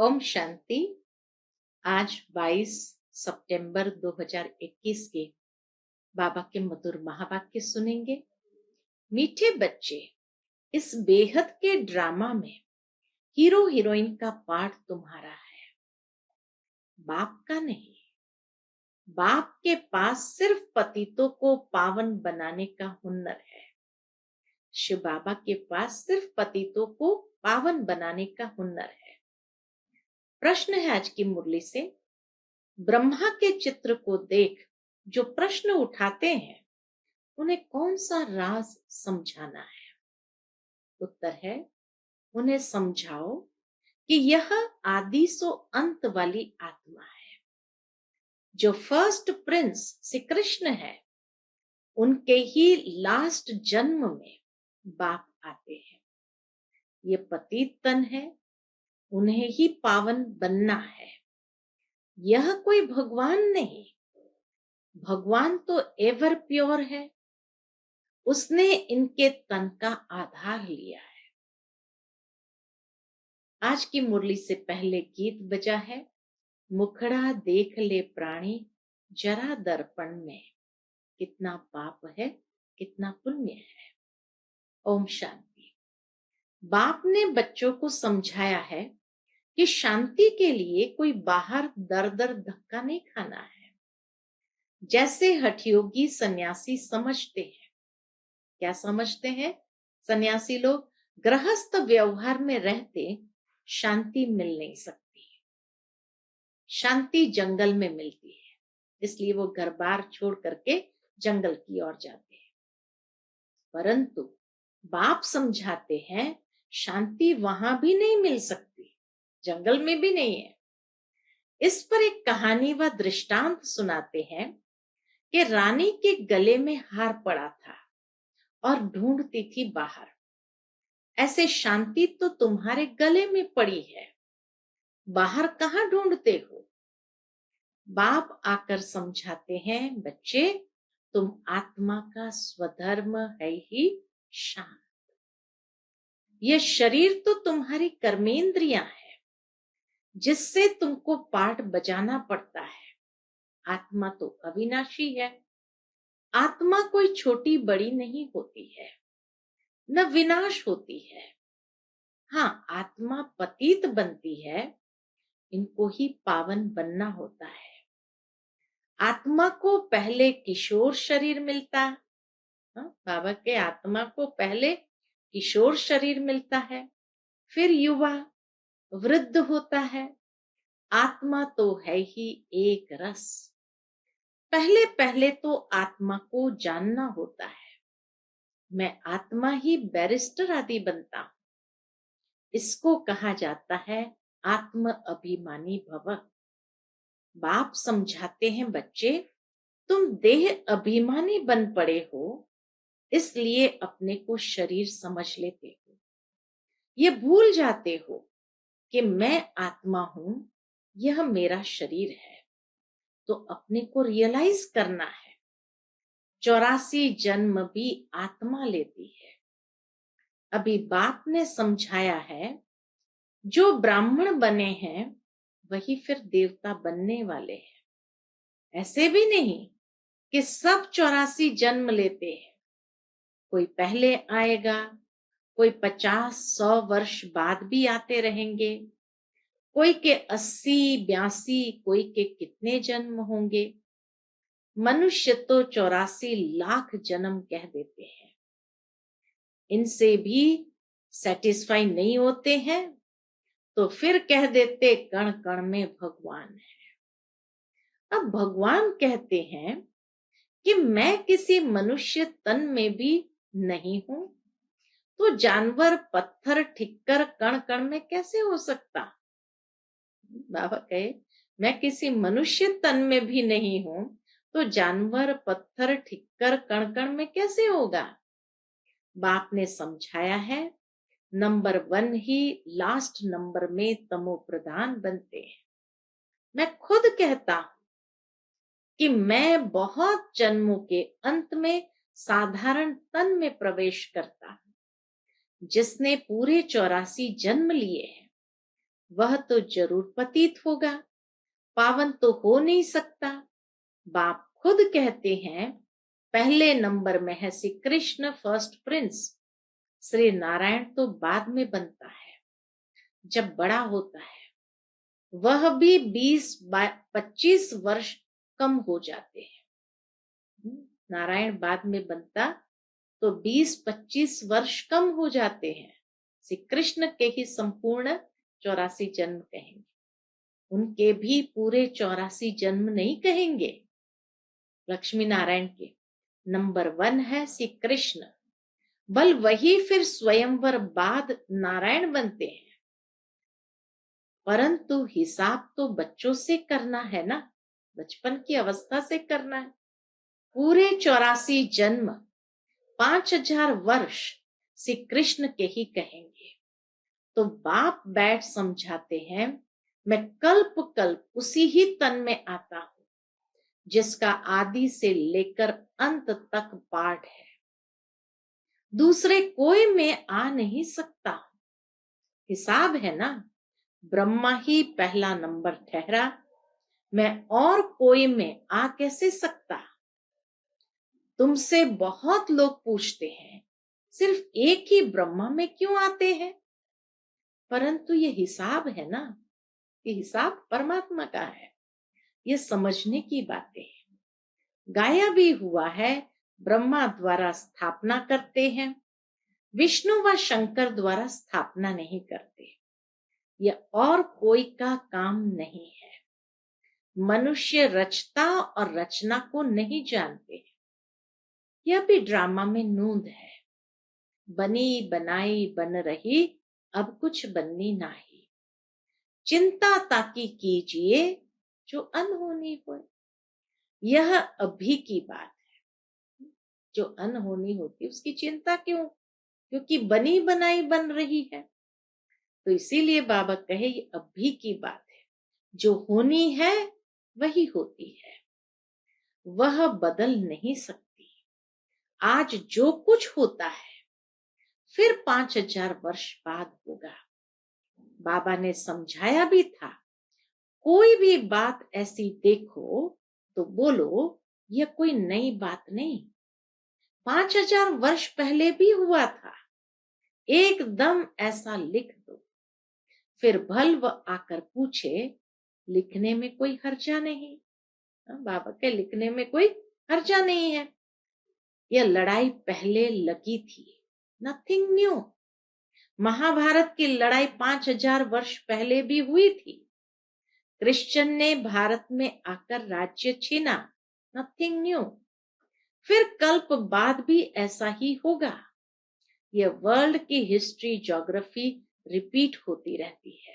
ओम शांति। आज 22 सितंबर 2021 के बाबा के मधुर महावाक्य सुनेंगे। मीठे बच्चे, इस बेहद के ड्रामा में हीरो हीरोइन का पार्ट तुम्हारा है, बाप का नहीं। बाप के पास सिर्फ पतितों को पावन बनाने का हुनर है। शिव बाबा के पास सिर्फ पतितों को पावन बनाने का हुनर है। प्रश्न है आज की मुरली से, ब्रह्मा के चित्र को देख जो प्रश्न उठाते हैं उन्हें कौन सा राज समझाना है? उत्तर है, उन्हें समझाओ कि यह आदि सो अंत वाली आत्मा है। जो फर्स्ट प्रिंस श्री कृष्ण है, उनके ही लास्ट जन्म में बाप आते हैं। ये पतित तन है, उन्हें ही पावन बनना है। यह कोई भगवान नहीं, भगवान तो एवर प्योर है। उसने इनके तन का आधार लिया है। आज की मुरली से पहले गीत बजा है, मुखड़ा देख ले प्राणी जरा दर्पण में, कितना पाप है कितना पुण्य है। ओम शांति। बाप ने बच्चों को समझाया है कि शांति के लिए कोई बाहर दर दर धक्का नहीं खाना है। जैसे हठयोगी सन्यासी समझते हैं। क्या समझते हैं सन्यासी लोग? गृहस्थ व्यवहार में रहते शांति मिल नहीं सकती। शांति जंगल में मिलती है, इसलिए वो घर बार छोड़ करके जंगल की ओर जाते हैं। परंतु बाप समझाते हैं शांति वहां भी नहीं मिल सकती, जंगल में भी नहीं है। इस पर एक कहानी व दृष्टांत सुनाते हैं कि रानी के गले में हार पड़ा था और ढूंढती थी बाहर। ऐसे शांति तो तुम्हारे गले में पड़ी है, बाहर कहाँ ढूंढते हो? बाप आकर समझाते हैं, बच्चे तुम आत्मा का स्वधर्म है ही शांत। यह शरीर तो तुम्हारी कर्मेंद्रियां है, जिससे तुमको पाठ बजाना पड़ता है। आत्मा तो अविनाशी है। आत्मा कोई छोटी बड़ी नहीं होती है, न विनाश होती है। हाँ, आत्मा पतित बनती है, इनको ही पावन बनना होता है। आत्मा को पहले किशोर शरीर मिलता है। बाबा के आत्मा को पहले किशोर शरीर मिलता है, फिर युवा, वृद्ध होता है। आत्मा तो है ही एक रस। पहले पहले तो आत्मा को जानना होता है। मैं आत्मा ही बैरिस्टर आदि बनता हूं। इसको कहा जाता है आत्म अभिमानी भव। बाप समझाते हैं, बच्चे तुम देह अभिमानी बन पड़े हो, इसलिए अपने को शरीर समझ लेते हो। ये भूल जाते हो कि मैं आत्मा हूं, यह मेरा शरीर है। तो अपने को रियलाइज करना है। 84 जन्म भी आत्मा लेती है। अभी बाप ने समझाया है, जो ब्राह्मण बने हैं वही फिर देवता बनने वाले हैं। ऐसे भी नहीं कि सब 84 जन्म लेते हैं। कोई पहले आएगा, कोई 50-100 वर्ष बाद भी आते रहेंगे, कोई के 80-82, कोई के कितने जन्म होंगे। मनुष्य तो 84 लाख जन्म कह देते हैं। इनसे भी सेटिस्फाई नहीं होते हैं तो फिर कह देते कण कण में भगवान है। अब भगवान कहते हैं कि मैं किसी मनुष्य तन में भी नहीं हूं, तो जानवर, पत्थर, ठिक्कर कण कण में कैसे हो सकता? बाबा कहे, मैं किसी मनुष्य तन में भी नहीं हूं, तो जानवर, पत्थर, ठिक्कर कण कण में कैसे होगा? बाप ने समझाया है, नंबर 1 ही लास्ट नंबर में तमो प्रधान बनते हैं। मैं खुद कहता हूं कि मैं बहुत जन्मों के अंत में साधारण तन में प्रवेश करता हूं। जिसने पूरे 84 जन्म लिए हैं, वह तो जरूर पतित होगा, पावन तो हो नहीं सकता। बाप खुद कहते हैं पहले नंबर में है श्री कृष्ण फर्स्ट प्रिंस, श्री नारायण तो बाद में बनता है जब बड़ा होता है। वह भी 20-25 वर्ष कम हो जाते हैं। नारायण बाद में बनता तो 20-25 वर्ष कम हो जाते हैं। श्री कृष्ण के ही संपूर्ण 84 जन्म कहेंगे, उनके भी पूरे 84 जन्म नहीं कहेंगे। लक्ष्मी नारायण के नंबर 1 है श्री कृष्ण, बल वही फिर स्वयंवर बाद नारायण बनते हैं। परंतु हिसाब तो बच्चों से करना है ना, बचपन की अवस्था से करना है। पूरे 84 जन्म 5000 वर्ष श्री कृष्ण के ही कहेंगे। तो बाप बैठ समझाते हैं मैं कल्प कल्प उसी ही तन में आता हूं जिसका आदि से लेकर अंत तक पाठ है, दूसरे कोई में आ नहीं सकता। हिसाब है ना, ब्रह्मा ही पहला नंबर ठहरा, मैं और कोई में आ कैसे सकता। तुमसे बहुत लोग पूछते हैं सिर्फ एक ही ब्रह्मा में क्यों आते हैं, परंतु ये हिसाब है ना, ये हिसाब परमात्मा का है, ये समझने की बातें हैं। गाया भी हुआ है ब्रह्मा द्वारा स्थापना करते हैं, विष्णु व शंकर द्वारा स्थापना नहीं करते। यह और कोई का काम नहीं है। मनुष्य रचता और रचना को नहीं जानते। यह भी ड्रामा में नूंद है, बनी बनाई बन रही अब कुछ बननी नाही, चिंता ताकि कीजिए जो अनहोनी होए। यह अभी की बात है, जो अनहोनी होती उसकी चिंता क्यों, क्योंकि बनी बनाई बन रही है। तो इसीलिए बाबा कहे ये अभी की बात है, जो होनी है वही होती है, वह बदल नहीं सकती। आज जो कुछ होता है फिर 5000 वर्ष बाद होगा। बाबा ने समझाया भी था, कोई भी बात ऐसी देखो तो बोलो यह कोई नई बात नहीं, 5000 वर्ष पहले भी हुआ था, एकदम ऐसा लिख दो। फिर भल वह आकर पूछे, लिखने में कोई हर्जा नहीं। बाबा के लिखने में कोई हर्जा नहीं है। यह लड़ाई पहले लगी थी, नथिंग न्यू। महाभारत की लड़ाई 5000 वर्ष पहले भी हुई थी। क्रिश्चियन ने भारत में आकर राज्य छीना, नथिंग न्यू। फिर कल्प बाद भी ऐसा ही होगा। यह वर्ल्ड की हिस्ट्री ज्योग्राफी रिपीट होती रहती है।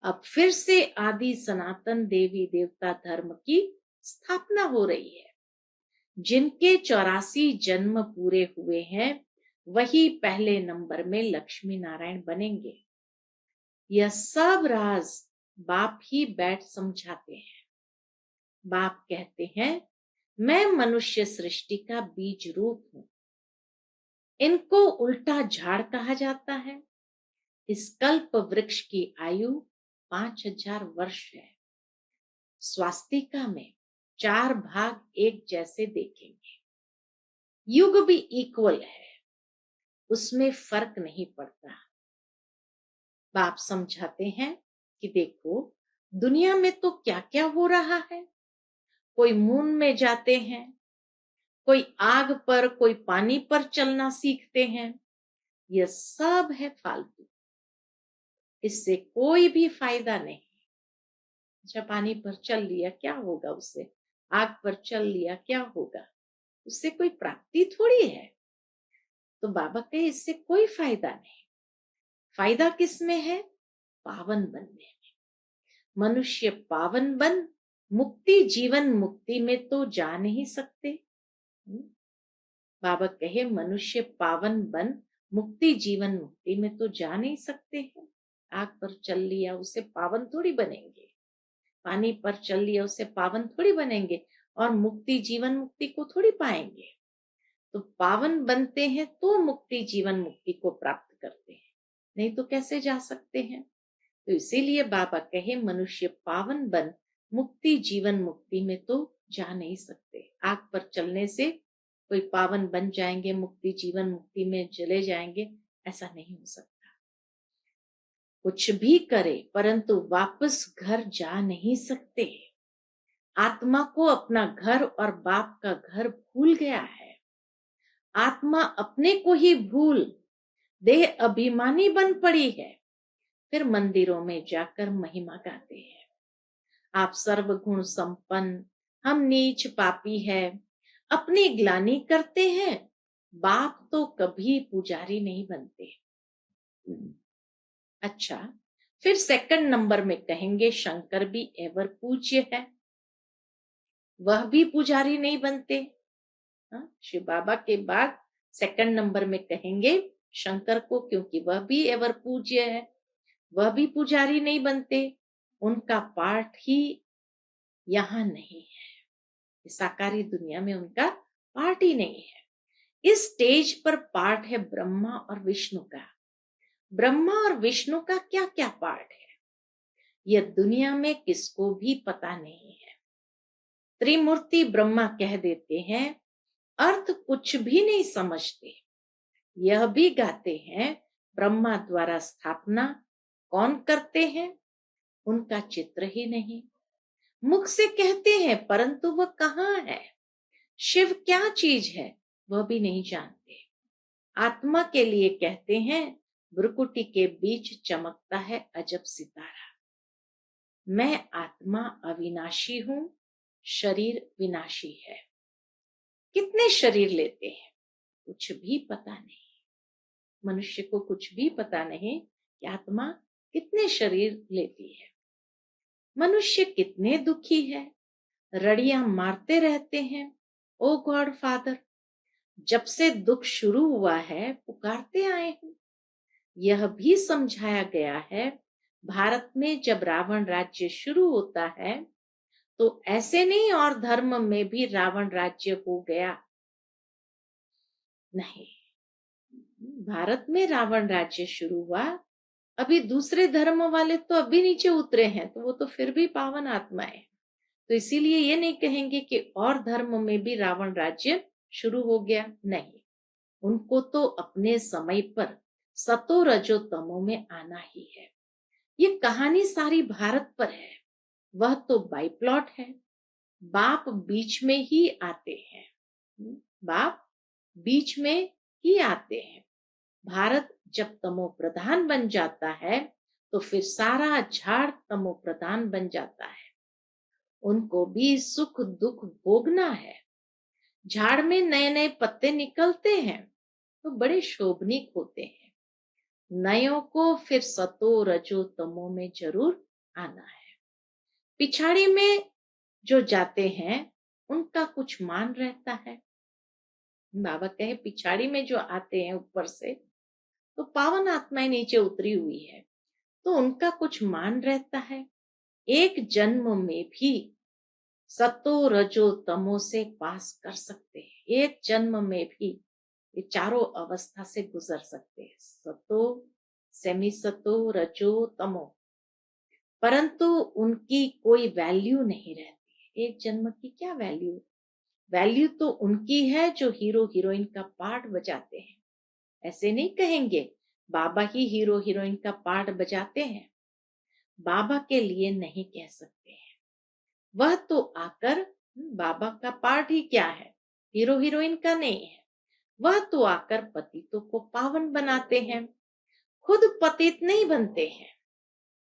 अब फिर से आदि सनातन देवी देवता धर्म की स्थापना हो रही है। जिनके 84 जन्म पूरे हुए हैं वही पहले नंबर में लक्ष्मी नारायण बनेंगे। यह सब राज बाप ही बैठ समझाते हैं। बाप कहते हैं मैं मनुष्य सृष्टि का बीज रूप हूं। इनको उल्टा झाड़ कहा जाता है। इस कल्प वृक्ष की आयु 5000 वर्ष है। स्वास्तिका में 4 भाग एक जैसे देखेंगे। युग भी इक्वल है, उसमें फर्क नहीं पड़ता। बाप समझाते हैं कि देखो दुनिया में तो क्या क्या हो रहा है। कोई मून में जाते हैं, कोई आग पर कोई पानी पर चलना सीखते हैं। यह सब है फालतू, इससे कोई भी फायदा नहीं। अच्छा पानी पर चल लिया क्या होगा उससे, आग पर चल लिया क्या होगा, उससे कोई प्राप्ति थोड़ी है। तो बाबा कहे इससे कोई फायदा नहीं। फायदा किसमें है, पावन बनने में। मनुष्य पावन बन मुक्ति जीवन मुक्ति में तो जा नहीं सकते। बाबा कहे मनुष्य पावन बन मुक्ति जीवन मुक्ति में तो जा नहीं सकते हैं। आग पर चल लिया उससे पावन थोड़ी बनेंगे, पानी पर चल लिया उससे पावन थोड़ी बनेंगे, और मुक्ति जीवन मुक्ति को थोड़ी पाएंगे। तो पावन बनते हैं तो मुक्ति जीवन मुक्ति को प्राप्त करते हैं, नहीं तो कैसे जा सकते हैं। तो इसीलिए बाबा कहे मनुष्य पावन बन, मुक्ति जीवन मुक्ति में तो जा नहीं सकते। आग पर चलने से कोई पावन बन जाएंगे, मुक्ति जीवन मुक्ति में चले जाएंगे, ऐसा नहीं हो सकता। कुछ भी करे परंतु वापस घर जा नहीं सकते। आत्मा को अपना घर और बाप का घर भूल गया है। आत्मा अपने को ही भूल देह अभिमानी बन पड़ी है। फिर मंदिरों में जाकर महिमा गाते हैं, आप सर्वगुण संपन्न, हम नीच पापी है, अपनी ग्लानि करते हैं। बाप तो कभी पुजारी नहीं बनते। अच्छा, फिर सेकंड नंबर में कहेंगे शंकर भी एवर पूज्य है, वह भी पुजारी नहीं बनते। शिव बाबा के बाद सेकंड नंबर में कहेंगे शंकर को, क्योंकि वह भी एवर पूज्य है, वह भी पुजारी नहीं बनते। उनका पाठ ही यहाँ नहीं है, साकारी दुनिया में उनका पाठ ही नहीं है। इस स्टेज पर पाठ है ब्रह्मा और विष्णु का। ब्रह्मा और विष्णु का क्या क्या पाठ है, यह दुनिया में किसको भी पता नहीं है। त्रिमूर्ति ब्रह्मा कह देते हैं, अर्थ कुछ भी नहीं समझते। यह भी गाते हैं ब्रह्मा द्वारा स्थापना कौन करते हैं, उनका चित्र ही नहीं। मुख से कहते हैं परंतु वह कहाँ है, शिव क्या चीज है वह भी नहीं जानते। आत्मा के लिए कहते हैं भ्रुकुटी के बीच चमकता है अजब सितारा। मैं आत्मा अविनाशी हूं, शरीर विनाशी है। कितने शरीर लेते हैं कुछ भी पता नहीं। मनुष्य को कुछ भी पता नहीं कि आत्मा कितने शरीर लेती है। मनुष्य कितने दुखी है, रड़ियां मारते रहते हैं, ओ गॉड फादर, जब से दुख शुरू हुआ है पुकारते आए हूं। यह भी समझाया गया है भारत में जब रावण राज्य शुरू होता है तो ऐसे नहीं और धर्म में भी रावण राज्य हो गया, नहीं। भारत में रावण राज्य शुरू हुआ, अभी दूसरे धर्म वाले तो अभी नीचे उतरे हैं, तो वो तो फिर भी पावन आत्माएं। तो इसीलिए ये नहीं कहेंगे कि और धर्म में भी रावण राज्य शुरू हो गया, नहीं। उनको तो अपने समय पर सतो रजो तमो में आना ही है। ये कहानी सारी भारत पर है, वह तो बाई प्लॉट है। बाप बीच में ही आते हैं, बाप बीच में ही आते हैं। भारत जब तमो प्रधान बन जाता है तो फिर सारा झाड़ तमो प्रधान बन जाता है। उनको भी सुख दुख भोगना है। झाड़ में नए नए पत्ते निकलते हैं तो बड़े शोभनीक होते हैं। नयों को फिर सतो रजो तमो में जरूर आना है। पिछाड़ी में जो जाते हैं उनका कुछ मान रहता है। बाबा कहे पिछाड़ी में जो आते हैं ऊपर से, तो पावन आत्माएं नीचे उतरी हुई है, तो उनका कुछ मान रहता है। एक जन्म में भी सतो रजो तमो से पास कर सकते हैं। एक जन्म में भी ये चारों अवस्था से गुजर सकते हैं, सतो, सेमी सतो, रजो, तमो। परंतु उनकी कोई वैल्यू नहीं रहती। एक जन्म की क्या वैल्यू, वैल्यू तो उनकी है जो हीरो हीरोइन का पार्ट बजाते हैं। ऐसे नहीं कहेंगे बाबा ही हीरो हीरोइन का पार्ट बजाते हैं, बाबा के लिए नहीं कह सकते हैं। वह तो आकर, बाबा का पार्ट ही क्या है, हीरो हीरोइन का नहीं है। वह तो आकर पतितों को पावन बनाते हैं, खुद पतित नहीं बनते हैं।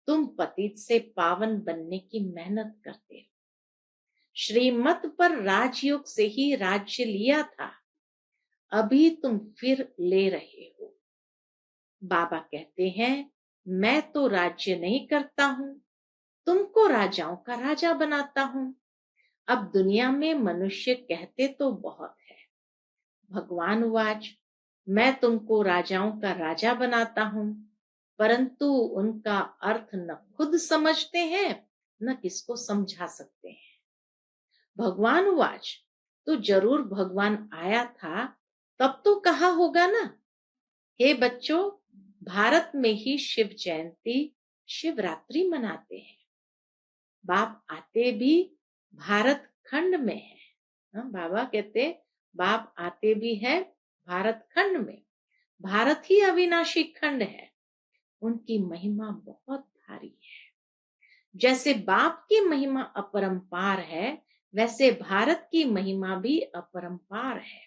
तुम पतित से पावन बनने की मेहनत करते हो। श्रीमत पर राजयोग से ही राज्य लिया था, अभी तुम फिर ले रहे हो। बाबा कहते हैं मैं तो राज्य नहीं करता हूं, तुमको राजाओं का राजा बनाता हूं। अब दुनिया में मनुष्य कहते तो बहुत है, भगवान वाच मैं तुमको राजाओं का राजा बनाता हूं, परंतु उनका अर्थ न खुद समझते हैं न किसको समझा सकते हैं। भगवान वाच तो जरूर भगवान आया था तब तो कहा होगा ना, हे बच्चों, भारत में ही शिव जयंती शिवरात्रि मनाते हैं। बाप आते भी भारत खंड में है। बाबा कहते बाप आते भी है भारत खंड में। भारत ही अविनाशी खंड है। उनकी महिमा बहुत भारी है। जैसे बाप की महिमा अपरंपार है, वैसे भारत की महिमा भी अपरंपार है।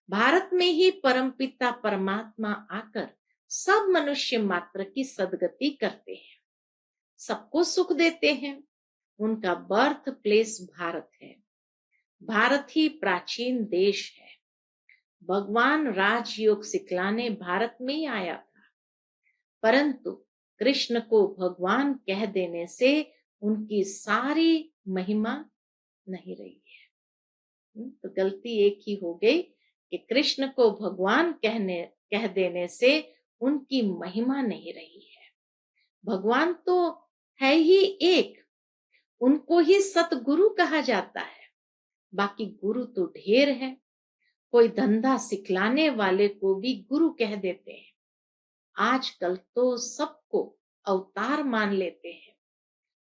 भारत में ही परमपिता परमात्मा आकर सब मनुष्य मात्र की सदगति करते हैं, सबको सुख देते हैं। उनका बर्थ प्लेस भारत है। भारत ही प्राचीन देश है। भगवान राजयोग सिखलाने भारत में ही आया था, परंतु कृष्ण को भगवान कह देने से उनकी सारी महिमा नहीं रही है। तो गलती एक ही हो गई कि कृष्ण को भगवान कह देने से उनकी महिमा नहीं रही है। भगवान तो है ही एक, उनको ही सतगुरु कहा जाता है। बाकी गुरु तो ढेर है। कोई धंधा सिखलाने वाले को भी गुरु कह देते हैं। आजकल तो सबको अवतार मान लेते हैं,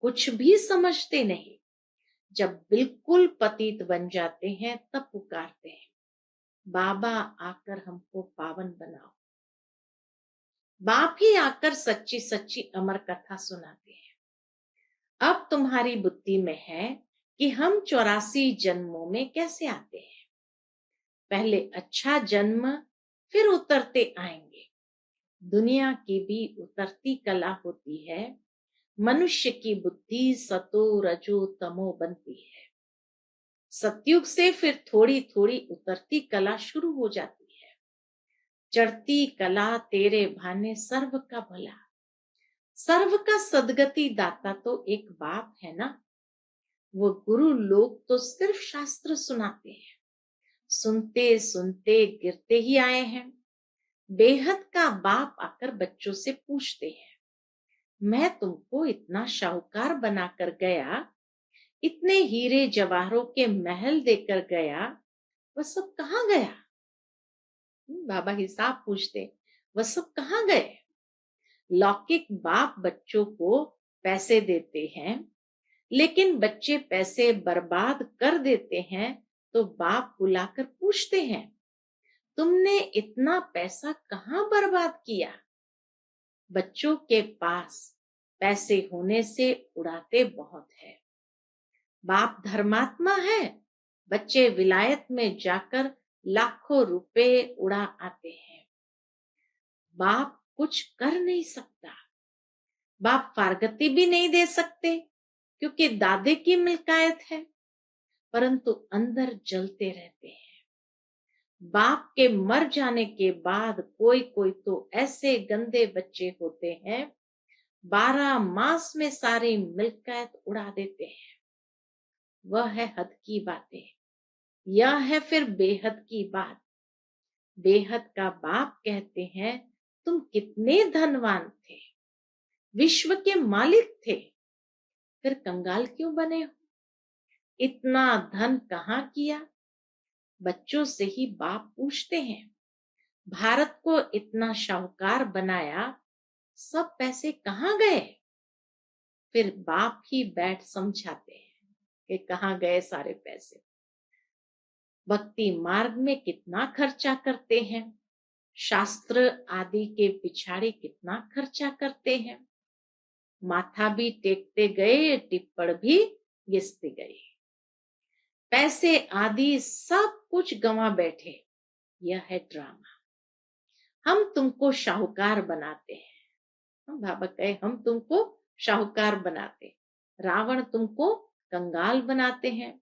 कुछ भी समझते नहीं। जब बिल्कुल पतित बन जाते हैं तब पुकारते हैं, बाबा आकर हमको पावन बनाओ। बाप ही आकर सच्ची सच्ची अमर कथा सुनाते हैं। अब तुम्हारी बुद्धि में है कि हम 84 जन्मों में कैसे आते हैं। पहले अच्छा जन्म, फिर उतरते आएंगे। दुनिया की भी उतरती कला होती है। मनुष्य की बुद्धि सतो रजो तमो बनती है। सतयुग से फिर थोड़ी थोड़ी उतरती कला शुरू हो जाती है। चढ़ती कला तेरे भाने सर्व का भला। सर्व का सदगति दाता तो एक बाप है ना। वो गुरु लोग तो सिर्फ शास्त्र सुनाते हैं, सुनते सुनते गिरते ही आए हैं। बेहद का बाप आकर बच्चों से पूछते हैं, मैं तुमको इतना शाहूकार बनाकर गया, इतने हीरे जवाहरों के महल देकर गया, वह सब कहाँ गया। बाबा हिसाब पूछते, वह सब कहाँ गए। लौकिक बाप बच्चों को पैसे देते हैं, लेकिन बच्चे पैसे बर्बाद कर देते हैं। तो बाप बुलाकर पूछते हैं, तुमने इतना पैसा कहाँ बर्बाद किया। बच्चों के पास पैसे होने से उड़ाते बहुत है। बाप धर्मात्मा है, बच्चे विलायत में जाकर लाखों रुपए उड़ा आते हैं। बाप कुछ कर नहीं सकता। बाप फारगती भी नहीं दे सकते, क्योंकि दादे की मिल्कायत है, परंतु अंदर जलते रहते हैं। बाप के मर जाने के बाद कोई कोई तो ऐसे गंदे बच्चे होते हैं, 12 मास में सारी मिल्कियत उड़ा देते हैं। वह है हद की बातें। यह है फिर बेहद की बात। बेहद का बाप कहते हैं, तुम कितने धनवान थे, विश्व के मालिक थे, फिर कंगाल क्यों बने हो। इतना धन कहाँ किया। बच्चों से ही बाप पूछते हैं, भारत को इतना शाहूकार बनाया, सब पैसे कहाँ गए। फिर बाप ही बैठ समझाते हैं कि कहाँ गए सारे पैसे। भक्ति मार्ग में कितना खर्चा करते हैं, शास्त्र आदि के पिछाड़ी कितना खर्चा करते हैं। माथा भी टेकते गए, टिप्पण भी घिसते गए, पैसे आदि सब कुछ गंवा बैठे। यह है ड्रामा। हम तुमको शाहूकार बनाते हैं। बाबा कहे, हम तुमको शाहूकार बनाते, रावण तुमको कंगाल बनाते हैं।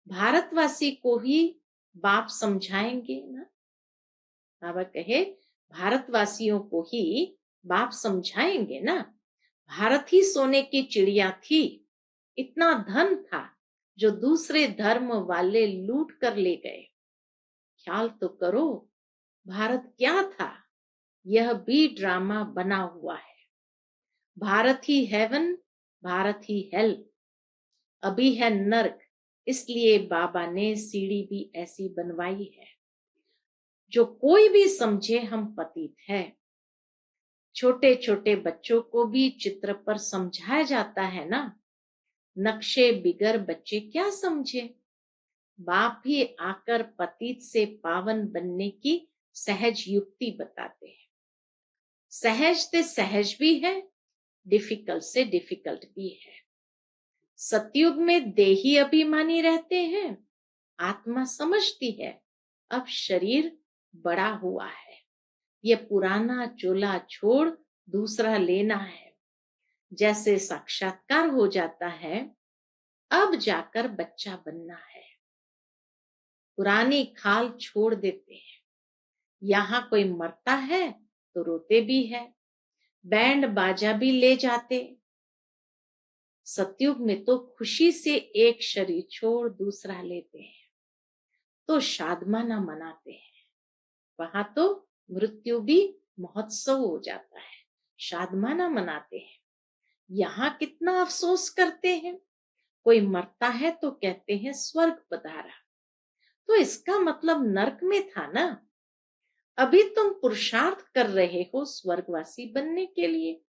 भारतवासी को ही बाप समझाएंगे ना। बाबा कहे, भारतवासियों को ही बाप समझाएंगे ना। भारत ही सोने की चिड़िया थी, इतना धन था जो दूसरे धर्म वाले लूट कर ले गए। ख्याल तो करो, भारत क्या था। यह भी ड्रामा बना हुआ है। भारत ही हेवन, भारत ही हेल। अभी है नर्क, इसलिए बाबा ने सीढ़ी भी ऐसी बनवाई है। जो कोई भी समझे हम पतित है, छोटे छोटे बच्चों को भी चित्र पर समझाया जाता है ना, नक्शे बिगर बच्चे क्या समझे। बाप ही आकर पतित से पावन बनने की सहज युक्ति बताते हैं। सहज से सहज भी है, डिफिकल्ट से डिफिकल्ट भी है। सतयुग में देही अभिमानी रहते हैं, आत्मा समझती है अब शरीर बड़ा हुआ है, ये पुराना चोला छोड़ दूसरा लेना है। जैसे साक्षात्कार हो जाता है, अब जाकर बच्चा बनना है। पुरानी खाल छोड़ देते हैं। यहाँ कोई मरता है तो रोते भी है, बैंड बाजा भी ले जाते। सतयुग में तो खुशी से एक शरीर छोड़ दूसरा लेते हैं, तो शादमाना मनाते हैं। वहां तो मृत्यु भी महोत्सव हो जाता है, शादमाना मनाते हैं। यहाँ कितना अफसोस करते हैं। कोई मरता है तो कहते हैं स्वर्ग पधारा, तो इसका मतलब नरक में था ना। अभी तुम पुरुषार्थ कर रहे हो स्वर्गवासी बनने के लिए।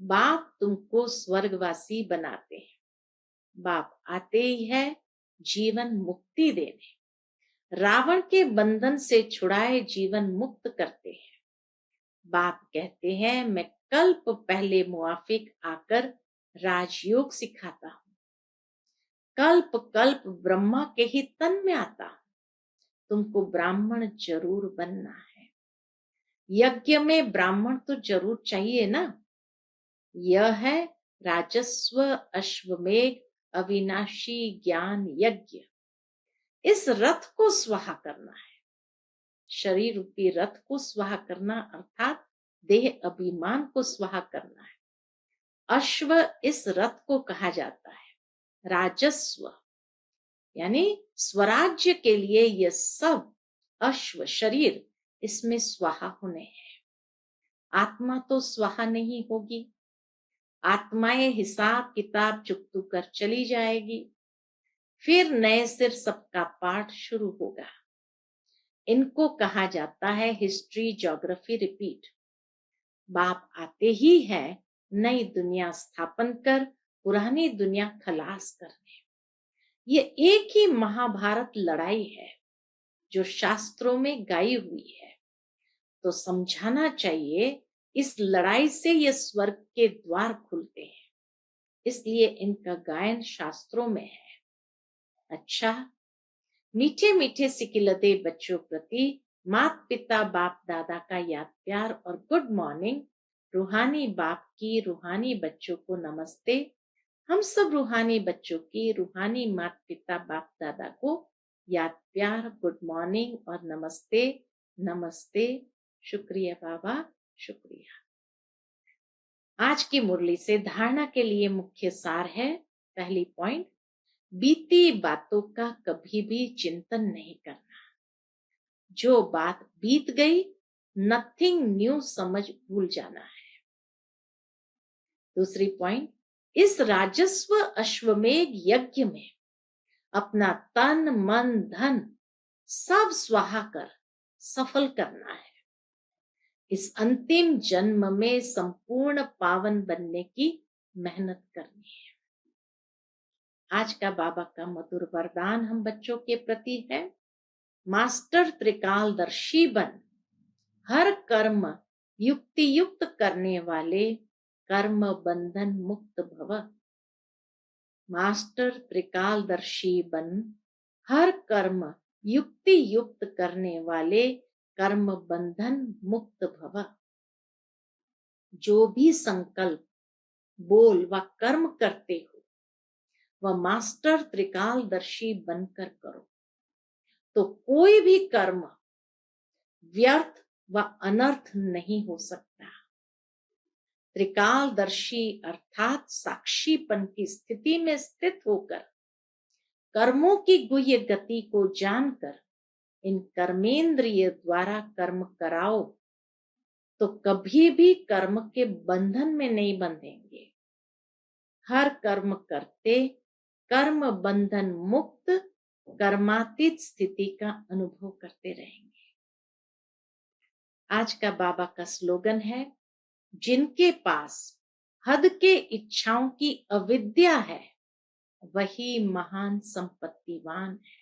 बाप तुमको स्वर्गवासी बनाते हैं। बाप आते ही है जीवन मुक्ति देने, रावण के बंधन से छुड़ाए जीवन मुक्त करते हैं। बाप कहते हैं मैं कल्प पहले मुआफिक आकर राजयोग सिखाता हूं। कल्प कल्प ब्रह्मा के ही तन में आता हूं। तुमको ब्राह्मण जरूर बनना है। यज्ञ में ब्राह्मण तो जरूर चाहिए ना। यह है राजस्व अश्वमेघ अविनाशी ज्ञान यज्ञ। इस रथ को स्वाहा करना है। शरीर रूपी रथ को स्वाहा करना अर्थात देह अभिमान को स्वाहा करना है। अश्व इस रथ को कहा जाता है। राजस्व यानी स्वराज्य के लिए यह सब अश्व शरीर इसमें स्वाहा होने हैं। आत्मा तो स्वाहा नहीं होगी। आत्माएं हिसाब किताब चुकतू कर चली जाएगी, फिर नए सिर सबका पाठ शुरू होगा। इनको कहा जाता है हिस्ट्री ज्योग्राफी रिपीट। बाप आते ही है नई दुनिया स्थापन कर पुरानी दुनिया खलास करने। ये एक ही महाभारत लड़ाई है जो शास्त्रों में गाई हुई है। तो समझाना चाहिए इस लड़ाई से ये स्वर्ग के द्वार खुलते हैं, इसलिए इनका गायन शास्त्रों में है। अच्छा, मीठे मीठे सिकिलते बच्चों प्रति माता पिता बाप दादा का याद प्यार और गुड मॉर्निंग। रूहानी बाप की रूहानी बच्चों को नमस्ते। हम सब रूहानी बच्चों की रूहानी माता पिता बाप दादा को याद प्यार गुड मॉर्निंग और नमस्ते। नमस्ते। शुक्रिया बाबा, शुक्रिया। आज की मुरली से धारणा के लिए मुख्य सार है। पहली पॉइंट, बीती बातों का कभी भी चिंतन नहीं करना। जो बात बीत गई नथिंग न्यू समझ भूल जाना है। दूसरी पॉइंट, इस राजस्व अश्वमेघ यज्ञ में अपना तन मन धन सब स्वाहा कर सफल करना है। इस अंतिम जन्म में संपूर्ण पावन बनने की मेहनत करनी है। आज का बाबा का मधुर वरदान हम बच्चों के प्रति है। मास्टर त्रिकालदर्शी बन, हर कर्म युक्ति युक्त करने वाले कर्म बंधन मुक्त भव। मास्टर त्रिकालदर्शी बन, हर कर्म युक्ति युक्त करने वाले कर्म बंधन मुक्त भव। जो भी संकल्प बोल व कर्म करते हो वह मास्टर त्रिकालदर्शी बनकर करो, तो कोई भी कर्म व्यर्थ व अनर्थ नहीं हो सकता। त्रिकालदर्शी अर्थात साक्षीपन की स्थिति में स्थित होकर कर्मों की गुह्य गति को जानकर इन कर्मेंद्रिय द्वारा कर्म कराओ, तो कभी भी कर्म के बंधन में नहीं बंधेंगे। हर कर्म करते कर्म बंधन मुक्त कर्मातीत स्थिति का अनुभव करते रहेंगे। आज का बाबा का स्लोगन है, जिनके पास हद के इच्छाओं की अविद्या है वही महान संपत्तिवान है।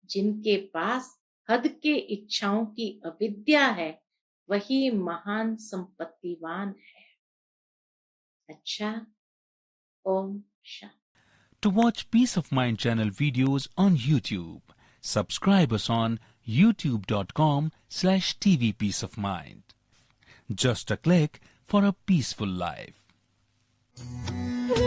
जिनके पास हद के इच्छाओं की अविद्या है वही महान संपत्तिवान है। अच्छा, Om Shanti. To watch Peace of Mind channel videos on YouTube, subscribe us on youtube.com/TV Peace of Mind. Just a click for a peaceful life.